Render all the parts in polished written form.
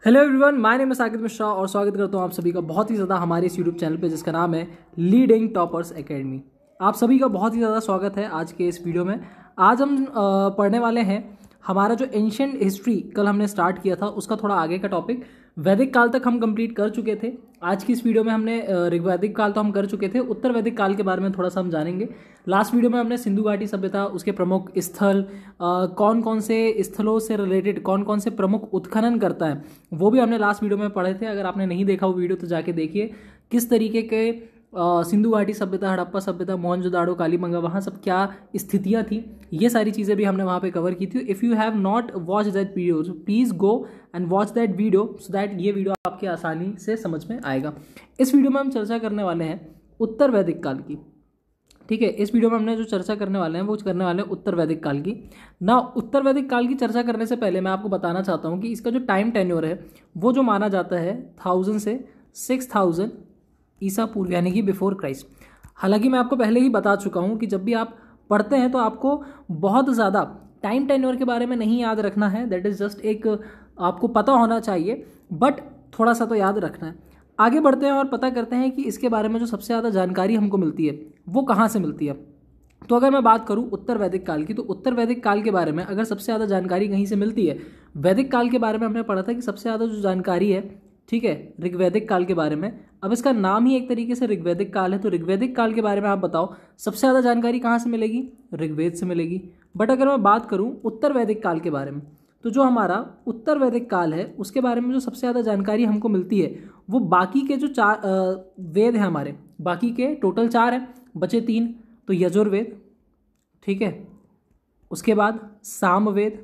Hello everyone, my name है साकिब मिश्रा और स्वागत करता हूँ आप सभी का बहुत ही ज़्यादा हमारे इस यूट्यूब चैनल पे जिसका नाम है लीडिंग टॉपर्स एकेडमी। आप सभी का बहुत ही ज़्यादा स्वागत है आज के इस वीडियो में। आज हम पढ़ने वाले हैं हमारा जो एंशिएंट हिस्ट्री कल हमने स्टार्ट किया था उसका थोड़ा आगे का टॉपिक। वैदिक काल तक हम कंप्लीट कर चुके थे। आज की इस वीडियो में हमने ऋग्वैदिक काल तो हम कर चुके थे, उत्तर वैदिक काल के बारे में थोड़ा सा हम जानेंगे। लास्ट वीडियो में हमने सिंधु घाटी सभ्यता, उसके प्रमुख स्थल, कौन कौन से स्थलों से रिलेटेड कौन कौन से प्रमुख उत्खनन करता है वो भी हमने लास्ट वीडियो में पढ़े थे। अगर आपने नहीं देखा वो वीडियो तो जाके देखिए किस तरीके के सिंधु घाटी सभ्यता, हड़प्पा सभ्यता, मोहनजोदाड़ो, कालीबंगा, वहाँ सब क्या स्थितियाँ थी, ये सारी चीज़ें भी हमने वहाँ पे कवर की थी। If you have not watch that video so please go and watch that video so that ये वीडियो आपके आसानी से समझ में आएगा। इस वीडियो में हम चर्चा करने वाले हैं उत्तर वैदिक काल की। ठीक है, इस वीडियो में हमने जो चर्चा करने वाले हैं वो करने वाले हैं उत्तर वैदिक काल की ना। उत्तर वैदिक काल की चर्चा करने से पहले मैं आपको बताना चाहता हूँ कि इसका जो टाइम टेन्योर है वो जो माना जाता है 1000 से 6000 ईसा पूर्व, यानी कि बिफोर क्राइस्ट। हालांकि मैं आपको पहले ही बता चुका हूँ कि जब भी आप पढ़ते हैं तो आपको बहुत ज़्यादा टाइम टेन्योर के बारे में नहीं याद रखना है। दैट इज़ जस्ट एक आपको पता होना चाहिए, बट थोड़ा सा तो याद रखना है। आगे बढ़ते हैं और पता करते हैं कि इसके बारे में जो सबसे ज़्यादा जानकारी हमको मिलती है वो कहाँ से मिलती है। तो अगर मैं बात करूँ उत्तर वैदिक काल की, तो उत्तर वैदिक काल के बारे में अगर सबसे ज़्यादा जानकारी कहीं से मिलती है, वैदिक काल के बारे में हमने पढ़ा था कि सबसे ज़्यादा जो जानकारी है, ठीक है, ऋग्वैदिक काल के बारे में। अब इसका नाम ही एक तरीके से ऋग्वैदिक काल है, तो ऋग्वैदिक काल के बारे में आप बताओ सबसे ज़्यादा जानकारी कहाँ से मिलेगी? ऋग्वेद से मिलेगी। बट अगर मैं बात करूँ उत्तर वैदिक काल के बारे में, तो जो हमारा उत्तर वैदिक काल है उसके बारे में जो सबसे ज़्यादा जानकारी हमको मिलती है वो बाकी के जो 4 वेद हैं हमारे, बाकी के टोटल 4 हैं, बचे 3। तो यजुर्वेद, ठीक है, उसके बाद सामवेद,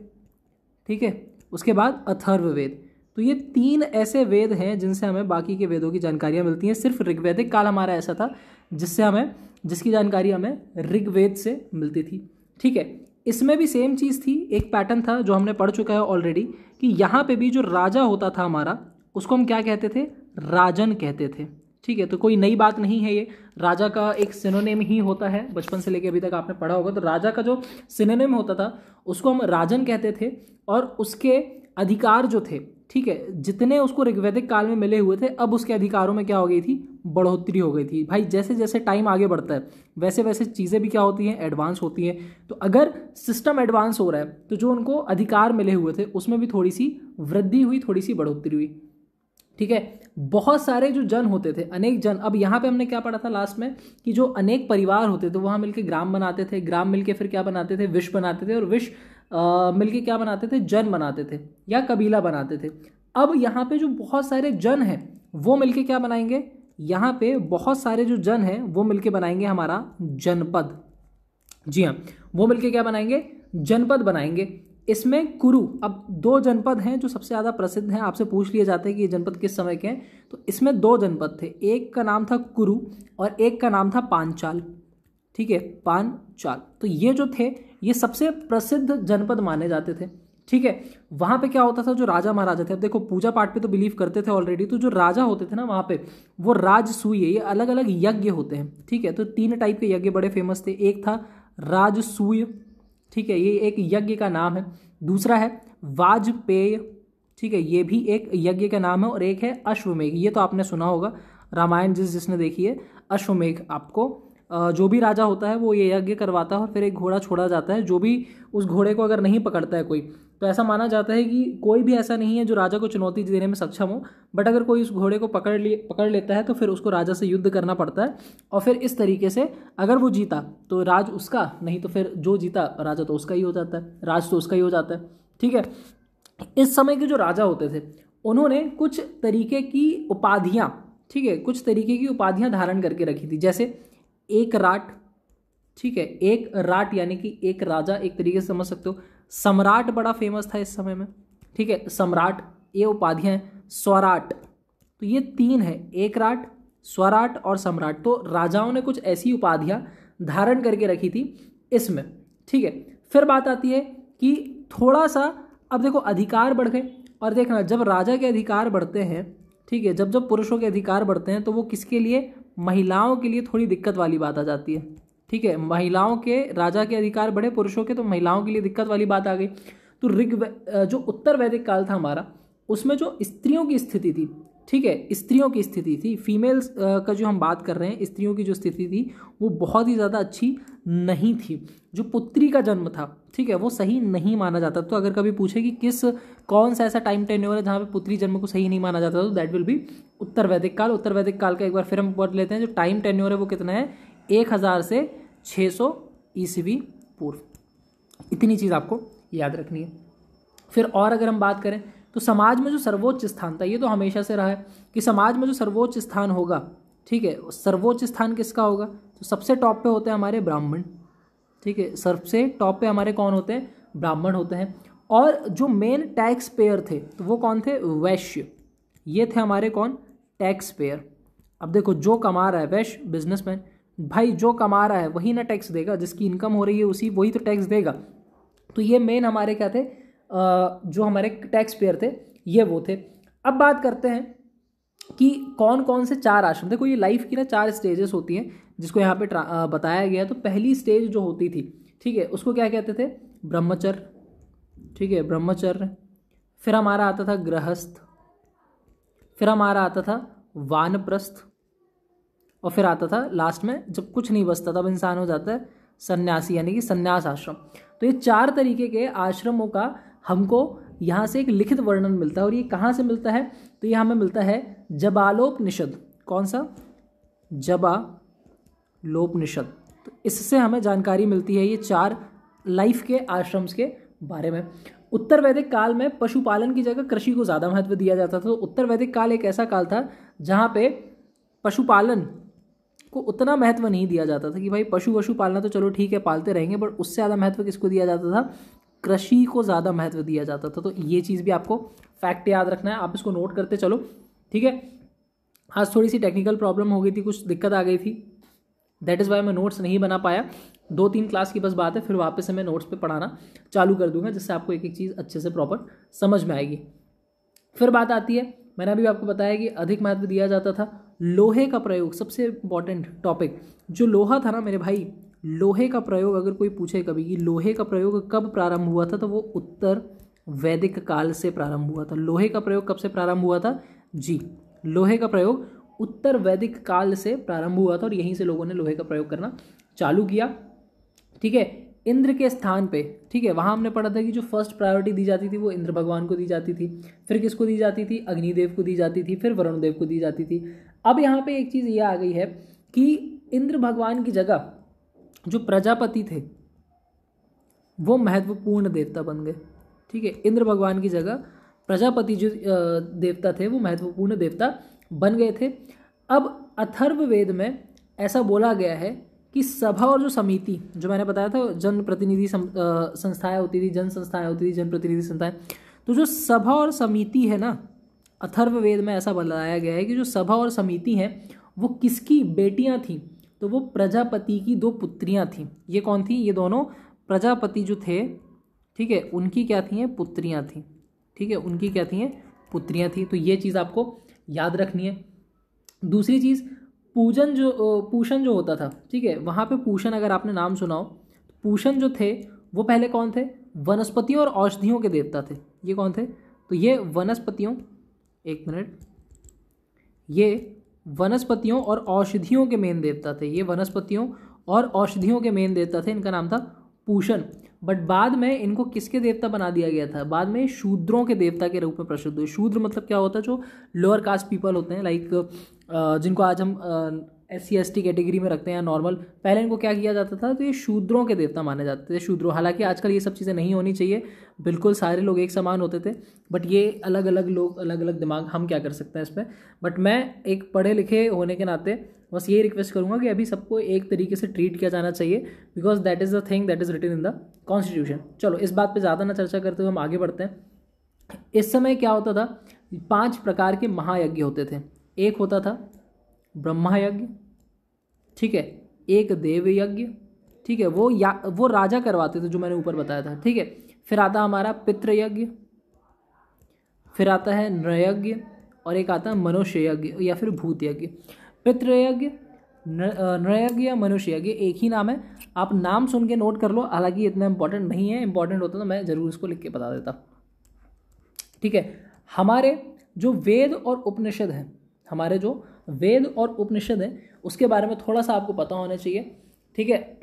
ठीक है, उसके बाद अथर्ववेद। तो ये 3 ऐसे वेद हैं जिनसे हमें बाकी के वेदों की जानकारियाँ मिलती हैं। सिर्फ ऋग्वैदिक काल हमारा ऐसा था जिसकी जानकारी हमें ऋग्वेद से मिलती थी। ठीक है, इसमें भी सेम चीज़ थी, एक पैटर्न था जो हमने पढ़ चुका है ऑलरेडी कि यहाँ पे भी जो राजा होता था हमारा उसको हम क्या कहते थे? राजन कहते थे। ठीक है, तो कोई नई बात नहीं है, ये राजा का एक सिनोनिम ही होता है। बचपन से लेकर अभी तक आपने पढ़ा होगा, तो राजा का जो सिनोनिम होता था उसको हम राजन कहते थे। और उसके अधिकार जो थे, ठीक है, जितने उसको ऋग्वैदिक काल में मिले हुए थे, अब उसके अधिकारों में क्या हो गई थी? बढ़ोतरी हो गई थी। भाई जैसे जैसे टाइम आगे बढ़ता है वैसे वैसे चीज़ें भी क्या होती हैं? एडवांस होती हैं। तो अगर सिस्टम एडवांस हो रहा है तो जो उनको अधिकार मिले हुए थे उसमें भी थोड़ी सी वृद्धि हुई, थोड़ी सी बढ़ोतरी हुई। ठीक है, बहुत सारे जो जन होते थे, अनेक जन। अब यहाँ पे हमने क्या पढ़ा था लास्ट में कि जो अनेक परिवार होते थे वहाँ मिलके ग्राम बनाते थे, ग्राम मिलके फिर क्या बनाते थे? विश्व बनाते थे, और विश्व मिलके क्या बनाते थे? जन बनाते थे या कबीला बनाते थे। अब यहाँ पे जो बहुत सारे जन हैं वो मिलके क्या बनाएंगे? यहाँ पे बहुत सारे जो जन हैं वो मिलके बनाएंगे हमारा जनपद। जी हाँ, वो मिलके क्या बनाएंगे? जनपद बनाएंगे। इसमें कुरु, अब 2 जनपद हैं जो सबसे ज़्यादा प्रसिद्ध हैं। आपसे पूछ लिया जाता है कि ये जनपद किस समय के हैं, तो इसमें 2 जनपद थे। एक का नाम था कुरु और एक का नाम था पांचाल। ठीक है, पांचाल। तो ये जो थे ये सबसे प्रसिद्ध जनपद माने जाते थे। ठीक है, वहाँ पे क्या होता था? जो राजा महाराजा थे, अब देखो पूजा पाठ पे तो बिलीव करते थे ऑलरेडी, तो जो राजा होते थे ना वहाँ पे वो राजसूय, ये अलग अलग यज्ञ होते हैं। ठीक है, तो 3 टाइप के यज्ञ बड़े फेमस थे। एक था राजसूय, ठीक है, ये एक यज्ञ का नाम है। दूसरा है वाजपेय, ठीक है, ये भी एक यज्ञ का नाम है। और एक है अश्वमेघ, ये तो आपने सुना होगा, रामायण जिसने देखी है। अश्वमेघ, आपको जो भी राजा होता है वो ये यज्ञ करवाता है और फिर एक घोड़ा छोड़ा जाता है। जो भी उस घोड़े को अगर नहीं पकड़ता है कोई, तो ऐसा माना जाता है कि कोई भी ऐसा नहीं है जो राजा को चुनौती देने में सक्षम हो, बट अगर कोई उस घोड़े को पकड़ लेता है तो फिर उसको राजा से युद्ध करना पड़ता है। और फिर इस तरीके से अगर वो जीता तो राज उसका, नहीं तो फिर जो जीता राजा तो उसका ही हो जाता है, राज तो उसका ही हो जाता है। ठीक है, इस समय के जो राजा होते थे उन्होंने कुछ तरीके की उपाधियाँ, ठीक है, कुछ तरीके की उपाधियाँ धारण करके रखी थी। जैसे एक राट, ठीक है, एक राट यानी कि एक राजा, एक तरीके से समझ सकते हो। सम्राट बड़ा फेमस था इस समय में, ठीक है, सम्राट, ये उपाधियां हैं। स्वराट, तो ये 3 है, एक राट, स्वराट और सम्राट। तो राजाओं ने कुछ ऐसी उपाधियां धारण करके रखी थी इसमें। ठीक है, फिर बात आती है कि थोड़ा सा, अब देखो अधिकार बढ़ गए, और देखना जब राजा के अधिकार बढ़ते हैं, ठीक है, जब पुरुषों के अधिकार बढ़ते हैं तो वो किसके लिए? महिलाओं के लिए थोड़ी दिक्कत वाली बात आ जाती है। ठीक है, महिलाओं के, राजा के अधिकार बढ़े, पुरुषों के, तो महिलाओं के लिए दिक्कत वाली बात आ गई। तो जो उत्तर वैदिक काल था हमारा, उसमें जो स्त्रियों की स्थिति थी, ठीक है, स्त्रियों की स्थिति थी, फीमेल्स का जो हम बात कर रहे हैं, स्त्रियों की जो स्थिति थी वो बहुत ही ज़्यादा अच्छी नहीं थी। जो पुत्री का जन्म था, ठीक है, वो सही नहीं माना जाता। तो अगर कभी पूछे कि कौन सा ऐसा टाइम टेन्योर है जहाँ पे पुत्री जन्म को सही नहीं माना जाता, तो दैट विल बी उत्तर वैदिक काल। उत्तर वैदिक काल का एक बार फिर हम पढ़ लेते हैं। जो टाइम टेन्योर है वो कितना है, 1000 से 600 ईस्वी पूर्व। इतनी चीज़ आपको याद रखनी है। फिर और अगर हम बात करें तो समाज में जो सर्वोच्च स्थान था, ये तो हमेशा से रहा है कि समाज में जो सर्वोच्च स्थान होगा, ठीक है, सर्वोच्च स्थान किसका होगा, तो सबसे टॉप पे होते हैं हमारे ब्राह्मण, ठीक है, सबसे टॉप पे हमारे कौन होते हैं, ब्राह्मण होते हैं। और जो मेन टैक्स पेयर थे तो वो कौन थे, वैश्य। ये थे हमारे कौन, टैक्स पेयर। अब देखो, जो कमा रहा है वैश्य, बिजनेसमैन, भाई जो कमा रहा है वही ना टैक्स देगा, जिसकी इनकम हो रही है उसी वही तो टैक्स देगा। तो ये मेन हमारे क्या थे, जो हमारे टैक्स पेयर थे ये वो थे। अब बात करते हैं कि कौन कौन से 4 आश्रम। देखो, ये लाइफ की ना 4 स्टेजेस होती हैं जिसको यहाँ पे बताया गया है। तो पहली स्टेज जो होती थी, ठीक है, उसको क्या कहते थे, ब्रह्मचर्य, ठीक है, ब्रह्मचर्य। फिर हमारा आता था गृहस्थ, फिर हमारा आता था वानप्रस्थ, और फिर आता था लास्ट में जब कुछ नहीं बचता तब इंसान हो जाता है सन्यासी, यानी कि सन्यास आश्रम। तो ये 4 तरीके के आश्रमों का हमको यहाँ से एक लिखित वर्णन मिलता है। और ये कहाँ से मिलता है, तो ये हमें मिलता है जबालोपनिषद। कौन सा, जबालोपनिषद। तो इससे हमें जानकारी मिलती है ये 4 लाइफ के आश्रम्स के बारे में। उत्तर वैदिक काल में पशुपालन की जगह कृषि को ज़्यादा महत्व दिया जाता था। तो उत्तर वैदिक काल एक ऐसा काल था जहाँ पे पशुपालन को उतना महत्व नहीं दिया जाता था कि भाई पशु पालना तो चलो ठीक है, पालते रहेंगे, बट उससे ज़्यादा महत्व किसको दिया जाता था, कृषि को ज़्यादा महत्व दिया जाता था। तो ये चीज़ भी आपको फैक्ट याद रखना है, आप इसको नोट करते चलो, ठीक है। आज थोड़ी सी टेक्निकल प्रॉब्लम हो गई थी, कुछ दिक्कत आ गई थी, दैट इज़ वाई मैं नोट्स नहीं बना पाया। 2-3 क्लास की बस बात है, फिर वापस से मैं नोट्स पे पढ़ाना चालू कर दूंगा, जिससे आपको एक एक चीज़ अच्छे से प्रॉपर समझ में आएगी। फिर बात आती है, मैंने अभी आपको बताया कि अधिक महत्व दिया जाता था लोहे का प्रयोग। सबसे इंपॉर्टेंट टॉपिक, जो लोहा था ना मेरे भाई, लोहे का प्रयोग अगर कोई पूछे कभी कि लोहे का प्रयोग कब प्रारंभ हुआ था, तो वो उत्तर वैदिक काल से प्रारंभ हुआ था। लोहे का प्रयोग कब से प्रारंभ हुआ था जी, लोहे का प्रयोग उत्तर वैदिक काल से प्रारंभ हुआ था, और यहीं से लोगों ने लोहे का प्रयोग करना चालू किया, ठीक है। इंद्र के स्थान पे, ठीक है, वहाँ हमने पढ़ा था कि जो फर्स्ट प्रायोरिटी दी जाती थी वो इंद्र भगवान को दी जाती थी। फिर किसको दी जाती थी, अग्निदेव को दी जाती थी, फिर वरुण देव को दी जाती थी। अब यहाँ पे एक चीज़ ये आ गई है कि इंद्र भगवान की जगह जो प्रजापति थे वो महत्वपूर्ण देवता बन गए, ठीक है। इंद्र भगवान की जगह प्रजापति जो देवता थे वो महत्वपूर्ण देवता बन गए थे। अब अथर्ववेद में ऐसा बोला गया है कि सभा और जो समिति, जो मैंने बताया था जन प्रतिनिधि संस्थाएं होती थी, जन संस्थाएं होती थी, जन प्रतिनिधि संस्थाएं, तो जो सभा और समिति है ना, अथर्ववेद में ऐसा बताया गया है कि जो सभा और समिति हैं वो किसकी बेटियां थीं, तो वो प्रजापति की 2 पुत्रियां थीं। ये कौन थी, ये दोनों प्रजापति जो थे, ठीक है, उनकी क्या थी, पुत्रियां थीं, ठीक है, उनकी क्या थी, पुत्रियां थी। तो ये चीज़ आपको याद रखनी है। दूसरी चीज़, पूषण जो होता था, ठीक है, वहाँ पे पूषण अगर आपने नाम सुना हो, पूषण जो थे वो पहले कौन थे, वनस्पतियों और औषधियों के देवता थे। ये कौन थे, तो ये वनस्पतियों, एक मिनट, ये वनस्पतियों और औषधियों के मेन देवता थे। ये वनस्पतियों और औषधियों के मेन देवता थे, इनका नाम था पूषण। बट बाद में इनको किसके देवता बना दिया गया था, बाद में शूद्रों के देवता के रूप में प्रसिद्ध हुए। शूद्र मतलब क्या होता है, जो लोअर कास्ट पीपल होते हैं, लाइक जिनको आज हम SC ST कैटेगरी में रखते हैं, नॉर्मल, पहले इनको क्या किया जाता था, तो ये शूद्रों के देवता माने जाते थे, शूद्रों। हालांकि आजकल ये सब चीज़ें नहीं होनी चाहिए, बिल्कुल सारे लोग एक समान होते थे, बट ये अलग अलग लोग, अलग अलग दिमाग, हम क्या कर सकते हैं इस पर। बट मैं एक पढ़े लिखे होने के नाते बस ये रिक्वेस्ट करूँगा कि अभी सबको एक तरीके से ट्रीट किया जाना चाहिए, because that is the thing that is written in the constitution. चलो इस बात पर ज़्यादा ना चर्चा करते हुए हम आगे बढ़ते हैं। इस समय क्या होता था, 5 प्रकार के महायज्ञ होते थे। एक होता था ब्रह्मा यज्ञ, ठीक है, एक देव यज्ञ, ठीक है, वो राजा करवाते थे, जो मैंने ऊपर बताया था, ठीक है। फिर आता हमारा पितृयज्ञ, फिर आता है नृयज्ञ, और एक आता है मनुष्य यज्ञ या फिर भूत यज्ञ। पितृयज्ञ, नृयज्ञ या मनुष्य यज्ञ एक ही नाम है, आप नाम सुन के नोट कर लो। हालांकि इतना इंपॉर्टेंट नहीं है, इंपॉर्टेंट होता तो मैं जरूर इसको लिख के बता देता, ठीक है। हमारे जो वेद और उपनिषद हैं, हमारे जो वेद और उपनिषद हैं उसके बारे में थोड़ा सा आपको पता होना चाहिए, ठीक है।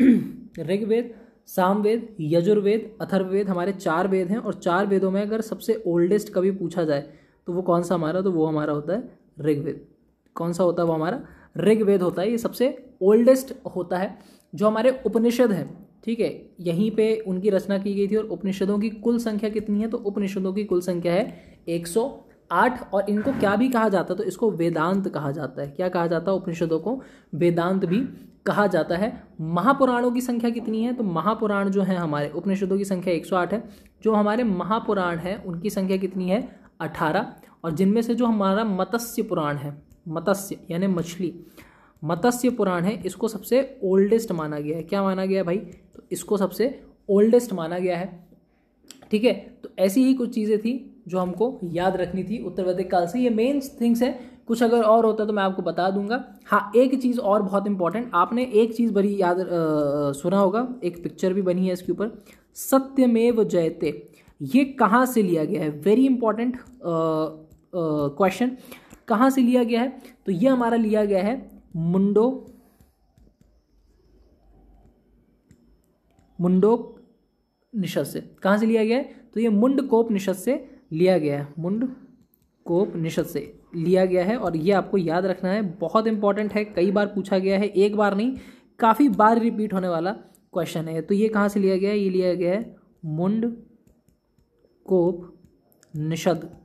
ऋग्वेद, सामवेद, यजुर्वेद, अथर्ववेद, हमारे 4 वेद हैं और 4 वेदों में अगर सबसे ओल्डेस्ट कभी पूछा जाए तो वो कौन सा हमारा, तो वो हमारा होता है ऋग्वेद। कौन सा होता है वो हमारा ऋग्वेद होता है, ये सबसे ओल्डेस्ट होता है। जो हमारे उपनिषद हैं, ठीक है, यहीं पे उनकी रचना की गई थी। और उपनिषदों की कुल संख्या कितनी है, तो उपनिषदों की कुल संख्या है 108। और इनको क्या भी कहा जाता है, तो इसको वेदांत कहा जाता है। क्या कहा जाता है, उपनिषदों को वेदांत भी कहा जाता है। महापुराणों की संख्या कितनी है, तो महापुराण जो है हमारे, उपनिषदों की संख्या 108 है, जो हमारे महापुराण है उनकी संख्या कितनी है 18। और जिनमें से जो हमारा मत्स्य पुराण है, मत्स्य यानी मछली, मत्स्य पुराण है, इसको सबसे ओल्डेस्ट माना गया है। क्या माना गया है भाई, तो इसको सबसे ओल्डेस्ट माना गया है, ठीक है। तो ऐसी ही कुछ चीज़ें थी जो हमको याद रखनी थी उत्तर वैदिक काल से। ये मेन थिंग्स है, कुछ अगर और होता तो मैं आपको बता दूंगा। हाँ, एक चीज़ और बहुत इंपॉर्टेंट, आपने एक चीज़ बड़ी याद सुना होगा, एक पिक्चर भी बनी है इसके ऊपर, सत्यमेव जयते। ये कहाँ से लिया गया है, वेरी इंपॉर्टेंट क्वेश्चन, कहाँ से लिया गया है, तो ये हमारा लिया गया है मुंडकोपनिषद से। कहाँ से लिया गया है, तो ये मुंडकोपनिषद से लिया गया है, मुंडकोपनिषद से लिया गया है। और ये आपको याद रखना है, बहुत इंपॉर्टेंट है, कई बार पूछा गया है, एक बार नहीं काफ़ी बार रिपीट होने वाला क्वेश्चन है। तो ये कहाँ से लिया गया है, ये लिया गया है मुंडकोपनिषद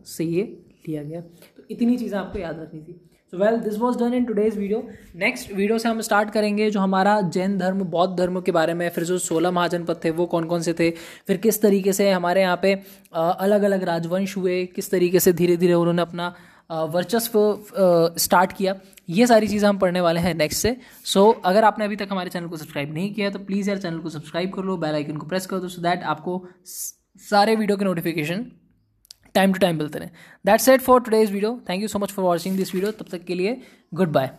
से ये लिया गया। तो इतनी चीज़ें आपको याद रखनी थी। So well, this was done in today's video. Next video से हम स्टार्ट करेंगे जो हमारा जैन धर्म, बौद्ध धर्म के बारे में, फिर जो 16 महाजनपद थे वो कौन कौन से थे, फिर किस तरीके से हमारे यहाँ पे अलग अलग राजवंश हुए, किस तरीके से धीरे धीरे उन्होंने अपना वर्चस्व स्टार्ट किया, ये सारी चीज़ें हम पढ़ने वाले हैं नेक्स्ट से। सो अगर आपने अभी तक हमारे चैनल को सब्सक्राइब नहीं किया है तो प्लीज़ यार चैनल को सब्सक्राइब कर लो, बेल आइकन को प्रेस कर दो, सो दैट आपको सारे वीडियो के नोटिफिकेशन टाइम टू टाइम मिलते रहे। That's it for today's video. Thank you so much for watching this video. तब तक के लिए गुड बाय।